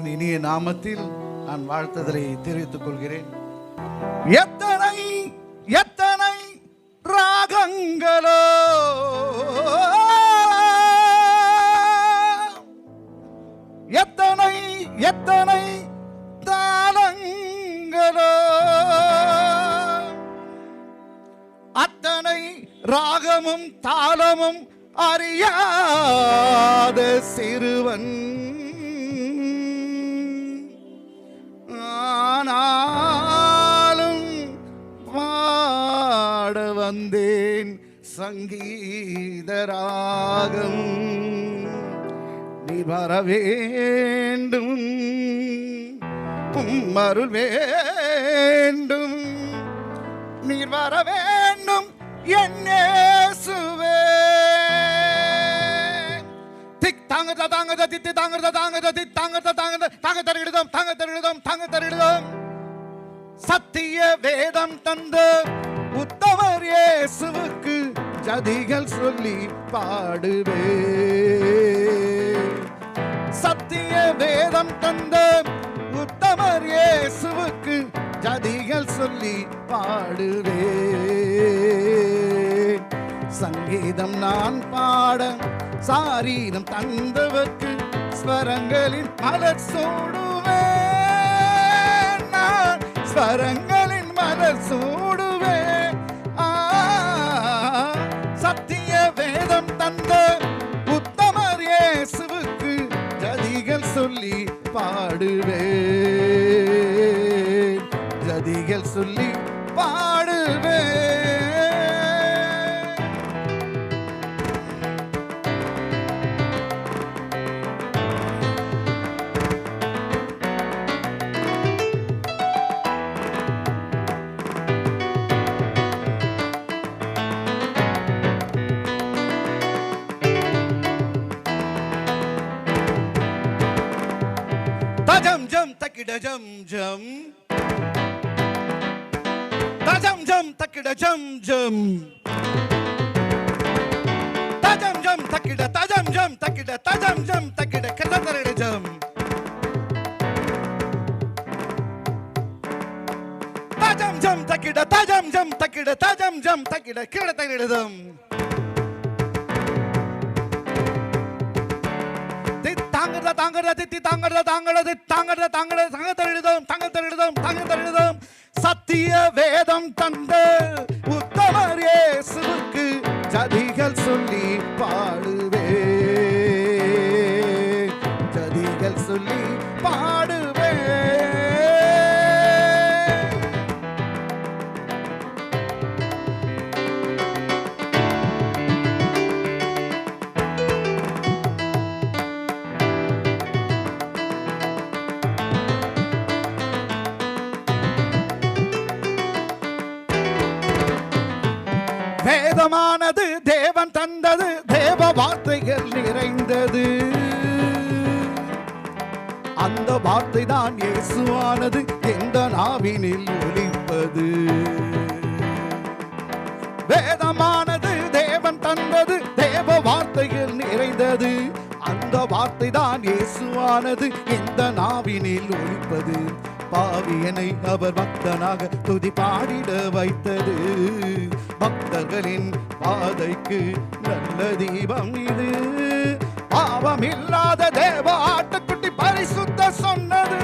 இயேசுவின் இனிய நாமத்தில் நான் வாழ்த்துதலை தெரிவித்துக் கொள்கிறேன். எத்தனை எத்தனை ராகங்களோ, எத்தனை எத்தனை தாளங்களோ, அத்தனை ராகமும் தாளமும் அறியாத சிறுவன் ஆனாலும் பாட வந்தேன் சங்கீத ராகம். நீ வர வேண்டும், அருள் வேண்டும், நீர் வர வேண்டும் என் இயேசுவே. திக் தாங்கத தாங்கத தித்தி தாங்கத தாங்கத தித் தாங்கத தாங்கத தாங்க தருகிடுதோம் தாங்க தருகிடுதோம் தாங்க தருகிடுதோம். சத்திய வேதம் தந்த உத்தமர் இயேசுவுக்கு ஜதிகள் சொல்லி பாடுவே. சத்திய வேதம் தந்த உத்தமர் இயேசுவுக்கு ஜதிகள் சொல்லி பாடுவே. சங்கீதம் நான் பாட சாரீரம் தந்தவர்க்கு ஸ்வரங்களின் மலர் சூடுவேன். நான் ஸ்வரங்களின் மலர் சூடுவேன். சத்திய வேதம் தந்த உத்தமர் இயேசுவுக்கு ஜதிகள் சொல்லி பாடுவேன். ஜதிகள் சொல்லி பாடுவேன். Tajam jam takida jam jam, tajam jam takida jam jam, tajam jam takida tajam jam takida tajam jam takida kadatarida jam, tajam jam takida tajam jam takida tajam jam takida kadatarida jam. சத்திய வேதம் தந்த உத்தமர் இயேசுவுக்கு ஜதிகள் சொல்லி பாடுவே. ஜதிகள் சொல்லி பாடுவே. வேதமானது தேவன் தந்தது, தேவ வார்த்தைகள் நிறைந்தது. அந்த வார்த்தை தான் இயேசுவானது, எந்த நாவினில் ஒலிப்பது. வேதமானது தேவன் தந்தது, தேவ வார்த்தைகள் நிறைந்தது. அந்த வார்த்தை தான் இயேசுவானது, எந்த நாவினில் ஒலிப்பது. பாவியனை அவர் பக்தனாக துதி பாடிட வைத்தது. பக்தர்களின் பாதைக்கு நல்ல தீபம் இது. பாவம் இல்லாத தேவ ஆட்டுக்குட்டி பரிசுத்த சொன்னது.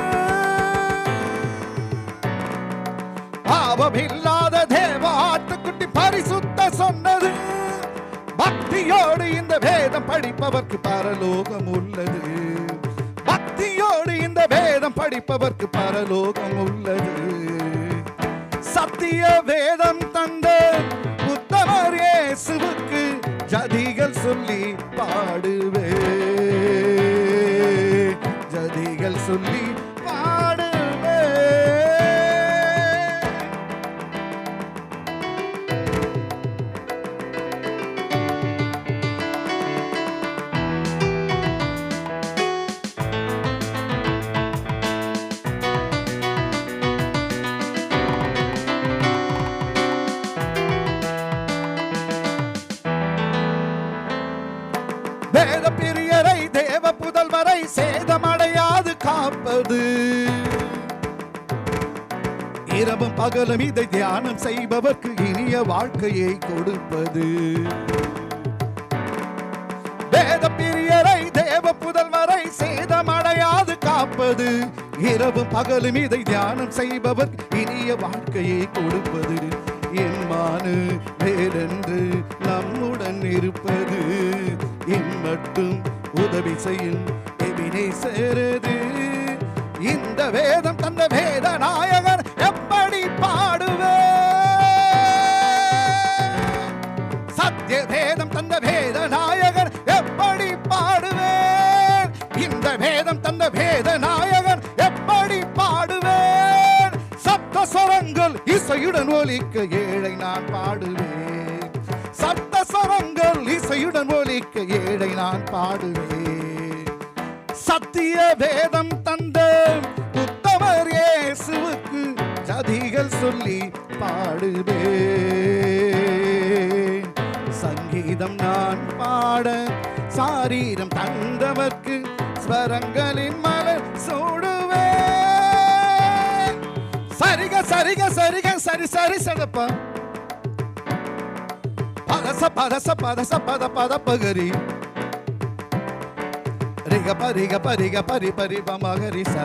பாவம் இல்லாத தேவ ஆட்டுக்குட்டி பரிசுத்த சொன்னது. பக்தியோடு இந்த வேதம் படிப்பவர்க்கு பரலோகம் உள்ளது. பக்தியோடு இந்த வேதம் படிப்பவர்க்கு பரலோகம் உள்ளது. சத்திய வேதம் தந்த உத்தமர் இயேசுவுக்கு ஜதிகள் சொல்லி பாடுவே. ஜதிகள் சொல்லி பாடுவே. வேத பிரியரை தேவ புதல்வரை சேதமடையாது காப்ப கொடுப்பது. இரவும் பகலும் இதை தியானம் செய்பவர்க்கு இனிய வாழ்க்கையை கொடுப்பது. வேத பிரியரை தேவ புதல்வரை சேதமடையாது காப்பது. இரவும் பகலும் இதை தியானம் செய்பவர் இனிய வாழ்க்கையை கொடுப்பது. என்மானு வேறென்று நம்முடன் இருப்பது. என் மட்டும் உதவி செய்யும் எபினேசரது. இந்த வேதம் தந்த வேத நாயகர் எப்படி பாடுவேன்? சத்திய வேதம் தந்த வேத நாயகர் எப்படி பாடுவேன்? இந்த வேதம் தந்த வேத நாயகர் எப்படி பாடுவேன்? சப்த சொரங்கள் இசையுடன் ஒலிக்க ஏழை நான் பாடுவேன். சப்த சொரங்கள் இசையுடன் ஒலிக்க ஏழை நான் பாடுவேன். சத்திய வேதம் தந்த உத்தமர் இயேசுவுக்கு ஜதிகள் சொல்லி பாடுவேன். சங்கீதம் நான் பாட சாரீரம் தந்தவர்க்கு ஸ்வரங்களின் மலர் சூடுவேன். சரிக சரிக சரிக சரி சரி சதப்பா பதச பதச பதச பத பத பகரி ரிக பரிக பரிக பரி பரி பமகரி ச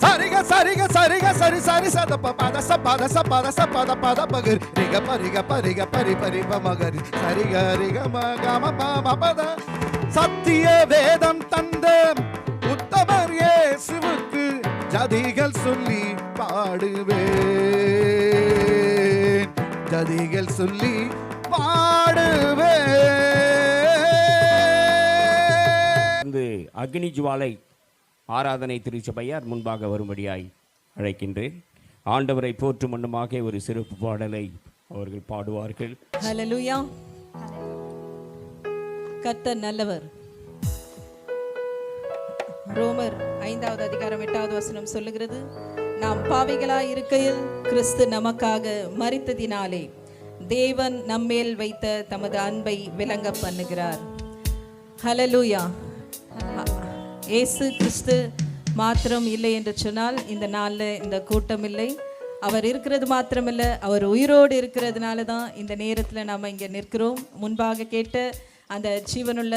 சரிக சரிக சரிக சரி சரி சதப்ப பதச பதச பதச பத பத பகரி ரிக பரிக பரிக பரி பரி பமகரி சரிக ரிக மகம பம பத. சத்திய வேதம் தந்த உத்தமர் இயேசுவுக்கு ஜதிகள் சொல்லி பாடுவேன். ஜதிகள் சொல்லி பாடுவேன். அக்னி ஜுவாலை ஆராதனை திருச்சபையார் முன்பாக வரும்படியாய் அழைக்கின்றேன். ஆண்டவரை போற்றும் வண்ணமாக ஒரு சிறப்பு பாடலை அவர்கள் பாடுவார்கள். ஹல்லேலூயா. கர்த்தர் நல்லவர். ரோமர் 5வது அதிகாரம் 8வது வசனம் சொல்லுகிறது, நாம் பாவிகளாய் இருக்கையில் கிறிஸ்து நமக்காக மரித்ததினாலே தேவன் நம்மேல் வைத்த தமது அன்பை விளங்க பண்ணுகிறார். ஹல்லேலூயா. இயேசு கிறிஸ்து மாத்திரம் இல்லை என்று சொன்னால் இந்த நாளில் இந்த கூட்டம் இல்லை. அவர் இருக்கிறது மாத்திரமில்லை, அவர் உயிரோடு இருக்கிறதுனால தான் இந்த நேரத்தில் நாம் இங்கே நிற்கிறோம். முன்பாக கேட்ட அந்த ஜீவனுள்ள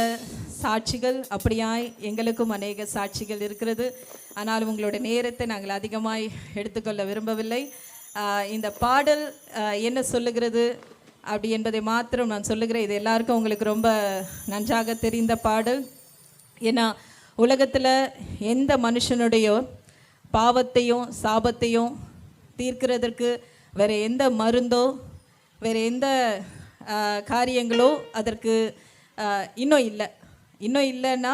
சாட்சிகள் அப்படியாய் எங்களுக்கும் அநேக சாட்சிகள் இருக்கிறது. ஆனால் உங்களுடைய நேரத்தை நாங்கள் அதிகமாய் எடுத்துக்கொள்ள விரும்பவில்லை. இந்த பாடல் என்ன சொல்லுகிறது அப்படி என்பதை மாத்திரம் நான் சொல்லுகிறேன். இது எல்லாருக்கும் உங்களுக்கு ரொம்ப நன்றாக தெரிந்த பாடல். ஏன்னா உலகத்தில் எந்த மனுஷனுடைய பாவத்தையும் சாபத்தையும் தீர்க்கிறதற்கு வேறு எந்த மருந்தோ வேறு எந்த காரியங்களோ அதற்கு இன்னும் இல்லைன்னா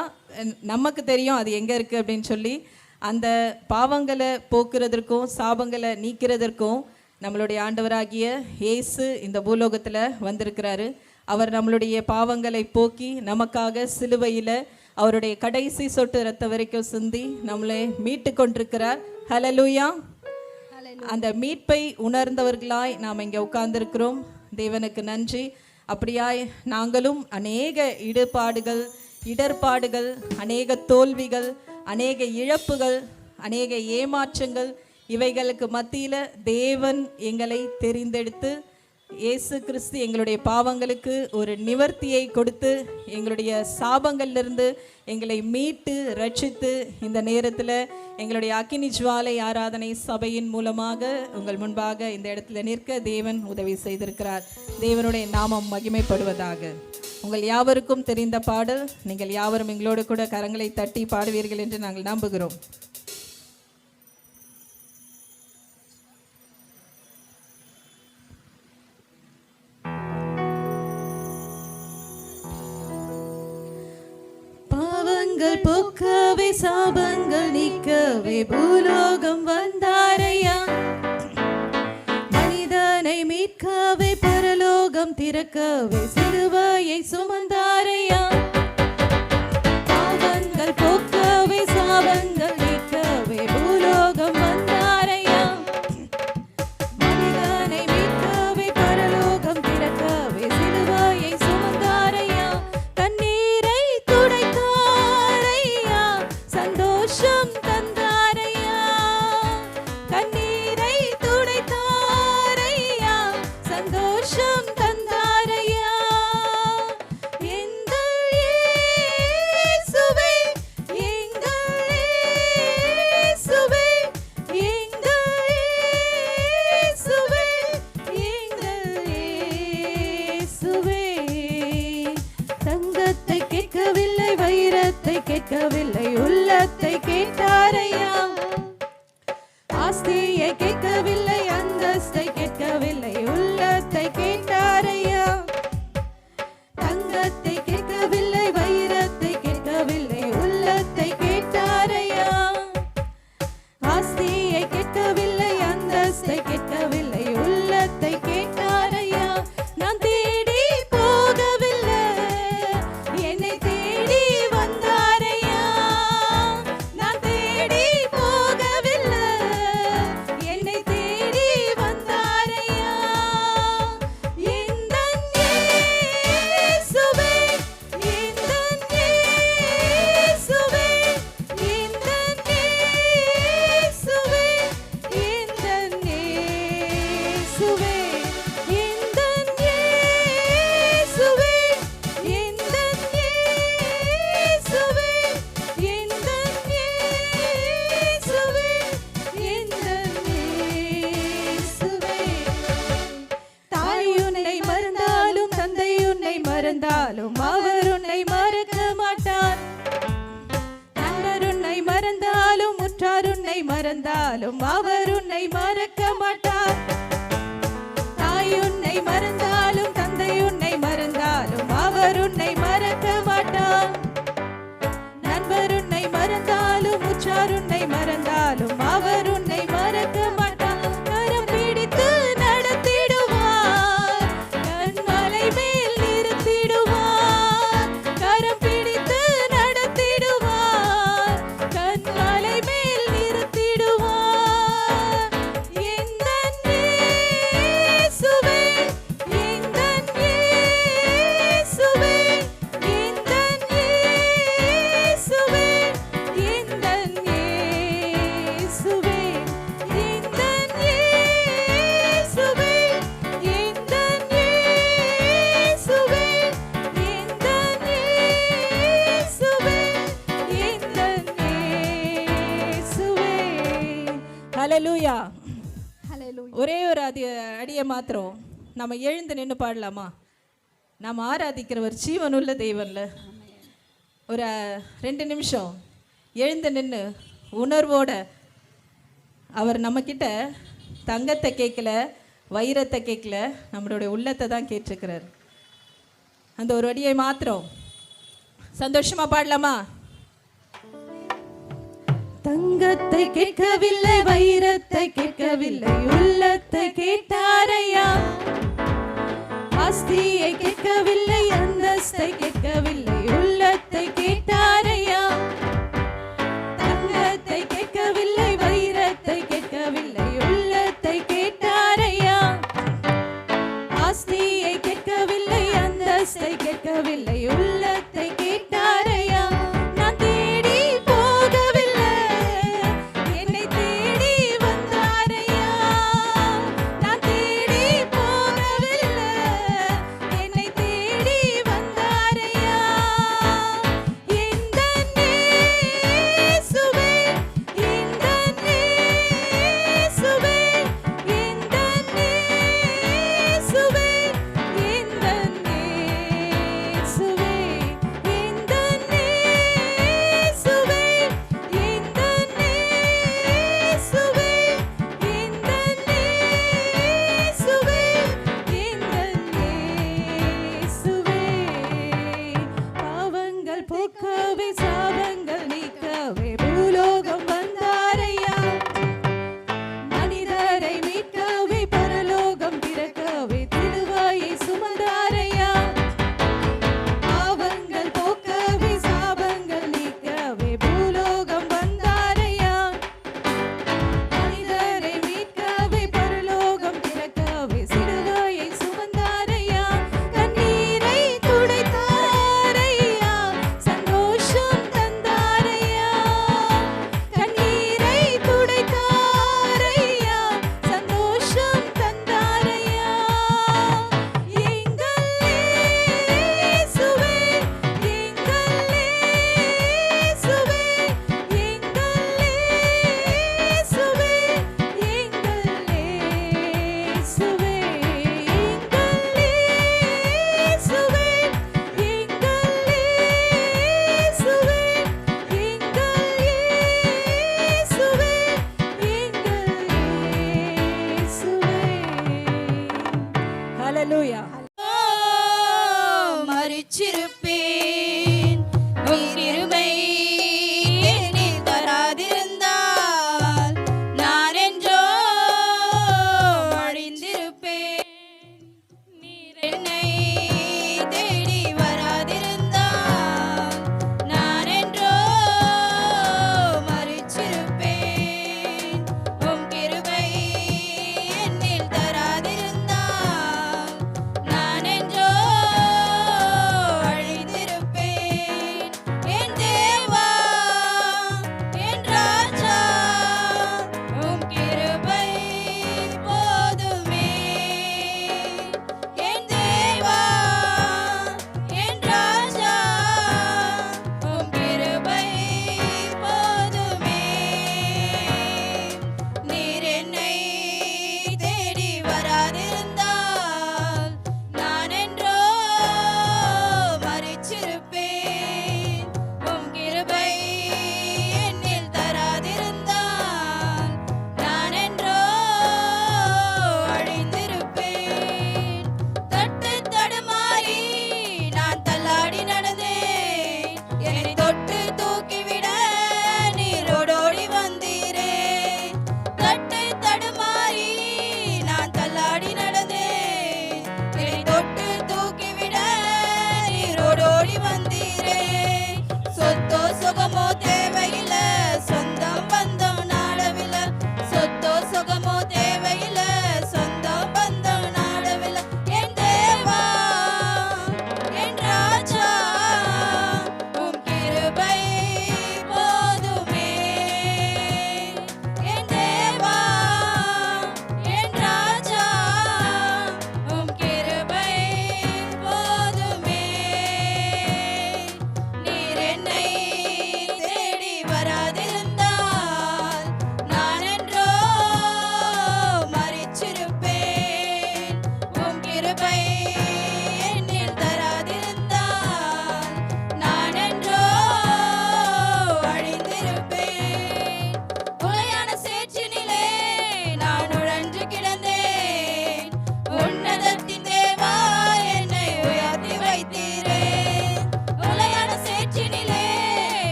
நமக்கு தெரியும் அது எங்கே இருக்குது அப்படின்னு சொல்லி. அந்த பாவங்களை போக்குறதற்கும் சாபங்களை நீக்கிறதற்கும் நம்மளுடைய ஆண்டவராகிய இயேசு இந்த பூலோகத்தில் வந்திருக்கிறாரு. அவர் நம்மளுடைய பாவங்களை போக்கி நமக்காக சிலுவையில் அவருடைய கடைசி சொட்டு ரத்த வரைக்கும் சிந்தி நம்மளை மீட்டு கொண்டிருக்கிறார். ஹல்லேலூயா. அந்த மீட்பை உணர்ந்தவர்களாய் நாம் இங்கே உட்கார்ந்திருக்கிறோம். தேவனுக்கு நன்றி. அப்படியாய் நாங்களும் அநேக இடர்பாடுகள், அநேக தோல்விகள், அநேக இழப்புகள், அநேக ஏமாற்றங்கள், இவைகளுக்கு மத்தியில் தேவன் எங்களை தெரிந்தெடுத்து இயேசு கிறிஸ்து எங்களுடைய பாவங்களுக்கு ஒரு நிவர்த்தியை கொடுத்து எங்களுடைய சாபங்களிலிருந்து எங்களை மீட்டு ரட்சித்து இந்த நேரத்தில் எங்களுடைய அக்கினி ஜுவாலை ஆராதனை சபையின் மூலமாக உங்கள் முன்பாக இந்த இடத்துல நிற்க தேவன் உதவி செய்திருக்கிறார். தேவனுடைய நாமம் மகிமைப்படுவதாக. உங்கள் யாவருக்கும் தெரிந்த பாடல். நீங்கள் யாவரும் எங்களோடு கூட கரங்களை தட்டி பாடுவீர்கள் என்று நாங்கள் நம்புகிறோம். போக்கவே சாபங்கள் நீக்கவே பூலோகம் வந்தாரையா. மனிதனை மீட்கவே பரலோகம் திறக்கவே சிலுவையை சுமந்தாரையா. பாவங்கள் போக்கவே சாபங்கள் நீக்கவே பூலோகம் வந்தாரையா. மனிதனை மீட்கவே பரலோகம் திறக்கவே சிலுவையை சுமந்தாரையா. கண்ணீரை துடைத்தாரையா. சந்தோஷ சந்தோஷம் தந்தாரையா, கண்ணீரை துடைத்தாரையா, சந்தோஷம் தந்தாரையா. எங்கள் இயேசுவே, எங்கள் இயேசுவே, எங்கள் இயேசுவே, எங்கள் இயேசுவே. தங்கத்தை கேட்கவில்லை, வைரத்தை கேட்கவில்லை, உள்ளத்தை கேட்டாரையா. ஆஸ்தியை கேட்கவில்லை, அந்தஸ்தை கேட்கவில்லை, உள்ளத்தை கேட்டாரையா. தங்கத்தை கேட்கவில்லை, வைரத்தை கேட்கவில்லை, உள்ளத்தை கேட்டாரையா. ஆஸ்தியை கேட்கவில்லை, அந்தஸ்தை கேட்கவில்லை, உள்ளத்தை கேட்டாரையா. நான் தேடி போகவில்லை, என்னை தேடி வந்தாரையா. நான் தேடி போகவில்லை, என்னை தேடி வந்தாரையா. எந்தன் இயேசுவே, எந்தன் இயேசுவே, எந்தன் இயேசுவே, எந்தன் இயேசுவே, எந்தன் இயேசுவே, எந்தன் இயேசுவே, எந்தன் இயேசுவே, எந்தன் இயேசுவே. தாய் உன்னை மறந்தாலும், தந்தை உன்னை மறந்தாலும், அவர் உன்னை மறக்க மாட்டார். நண்பர் உன்னை மறந்தாலும், உற்றார் உன்னை மறந்தாலும், அவர் உன்னை மறக்க மாட்டார். தாய் உன்னை மறந்தாலும், தந்தை உன்னை மறந்தாலும், அவர் உன்னை மறக்க மாட்டார். நண்பர் உன்னை மறந்தாலும், உற்றார் உன்னை மறந்தாலும், அவர் உன்னை மறக்க மாட்டார். கரம் பிடித்து நடத்திடுவார், கண்மலை மேல் நிறுத்திடுவார். கரம் பிடித்து நடத்திடுவார், கண்மலை மேல் நிறுத்திடுவார். எந்தன் இயேசுவே, எந்தன் இயேசுவே, எந்தன் இயேசுவே, எந்தன் இயேசுவே, எந்தன் இயேசுவே, எந்தன் இயேசுவே, எந்தன் இயேசுவே, எந்தன் இயேசுவே. ஹல்லேலூயா. ஒரே ஒரு அடியை மாத்திரம் நம்ம எழுந்து நின்று பாடலாமா? நாம் ஆராதிக்கிறவர் ஜீவனுள்ள தெய்வம்ல. ஒரு 2 நிமிஷம் எழுந்து நின்று உணர்வோட, அவர் நம்மக்கிட்ட தங்கத்தை கேட்கல, வைரத்தை கேட்கல, நம்மளுடைய உள்ளத்தை தான் கேட்டிருக்கிறார். அந்த ஒரு அடியை மாத்திரம் சந்தோஷமா பாடலாமா? தங்கத்தை கேட்கவில்லை, வைரத்தை கேட்கவில்லை, உள்ளத்தை கேட்டாரையா. ஆஸ்தியை கேட்கவில்லை, அந்தஸ்தை கேட்கவில்லை,